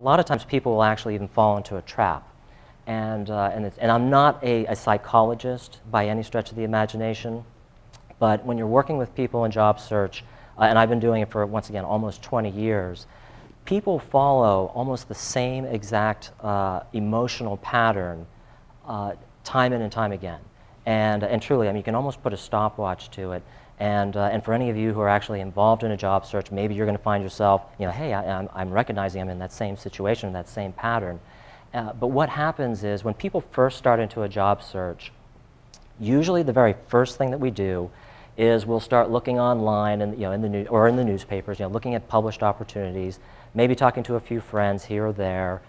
A lot of times people will actually even fall into a trap. And I'm not a psychologist by any stretch of the imagination, but when you're working with people in job search, and I've been doing it for, once again, almost 20 years, people follow almost the same exact emotional pattern time in and time again. And truly, I mean, you can almost put a stopwatch to it. And for any of you who are actually involved in a job search, maybe you're going to find yourself, you know, hey, I'm recognizing I'm in that same situation, that same pattern. But what happens is when people first start into a job search, usually the very first thing that we do is we'll start looking online and, you know, in the newspapers, you know, looking at published opportunities, maybe talking to a few friends here or there,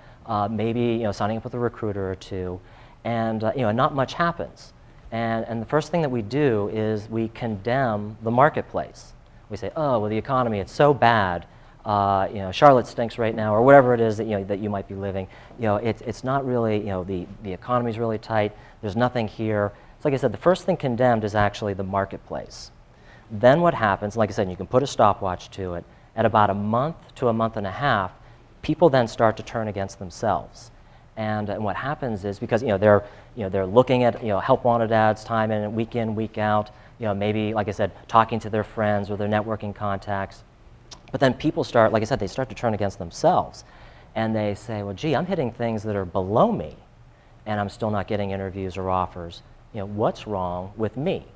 maybe, you know, signing up with a recruiter or two, and you know, not much happens. And the first thing that we do is we condemn the marketplace. We say, oh, well, the economy, it's so bad. You know, Charlotte stinks right now, or whatever it is that, you know, that you might be living. You know, it's not really, you know, the economy's really tight. There's nothing here. So like I said, the first thing condemned is actually the marketplace. Then what happens, like I said, you can put a stopwatch to it, at about a month to a month and a half, people then start to turn against themselves. And what happens is, because, you know, they're looking at, you know, help wanted ads time in, week out, you know, maybe, like I said, talking to their friends or their networking contacts. But then people start, like I said, they start to turn against themselves. And they say, well, gee, I'm hitting things that are below me, and I'm still not getting interviews or offers. You know, what's wrong with me?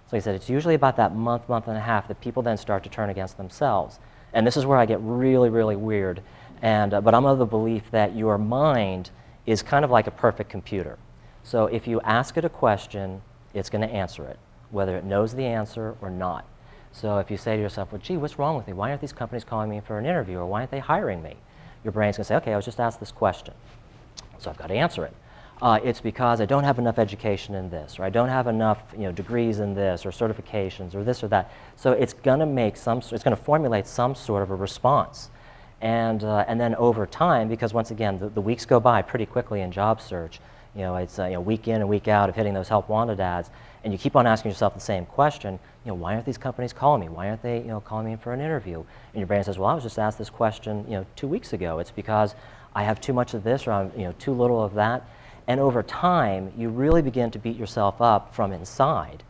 So he said it's usually about that month and a half that people then start to turn against themselves. And this is where I get really, really weird. And, but I'm of the belief that your mind is kind of like a perfect computer. So if you ask it a question, it's going to answer it, whether it knows the answer or not. So if you say to yourself, well, gee, what's wrong with me? Why aren't these companies calling me for an interview? Or why aren't they hiring me? Your brain's going to say, okay, I was just asked this question, so I've got to answer it. It's because I don't have enough education in this, or I don't have enough, you know, degrees in this, or certifications, or this or that. So it's going to make it's going to formulate some sort of a response. And then over time, because once again, the weeks go by pretty quickly in job search. You know, it's you know, week in and week out of hitting those help wanted ads, and you keep on asking yourself the same question. You know, why aren't these companies calling me? Why aren't they, you know, calling me in for an interview? And your brain says, well, I was just asked this question, you know, 2 weeks ago. It's because I have too much of this, or I'm, you know, too little of that. And over time, you really begin to beat yourself up from inside.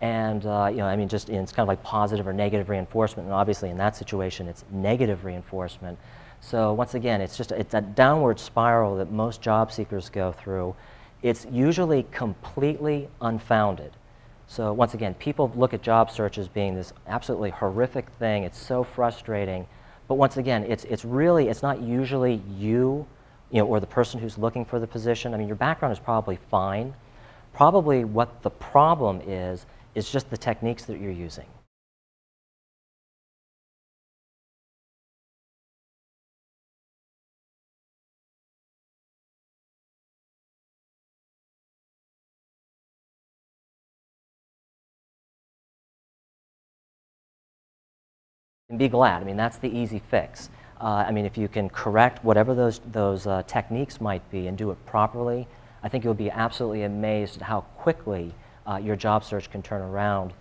And, you know, I mean, just, it's kind of like positive or negative reinforcement. And obviously, in that situation, it's negative reinforcement. So once again, it's a downward spiral that most job seekers go through. It's usually completely unfounded. So once again, people look at job search as being this absolutely horrific thing. It's so frustrating. But once again, it's not usually you know, or the person who's looking for the position. I mean, your background is probably fine. Probably what the problem is just the techniques that you're using. And be glad. I mean, that's the easy fix. I mean, if you can correct whatever those techniques might be and do it properly, I think you'll be absolutely amazed at how quickly your job search can turn around.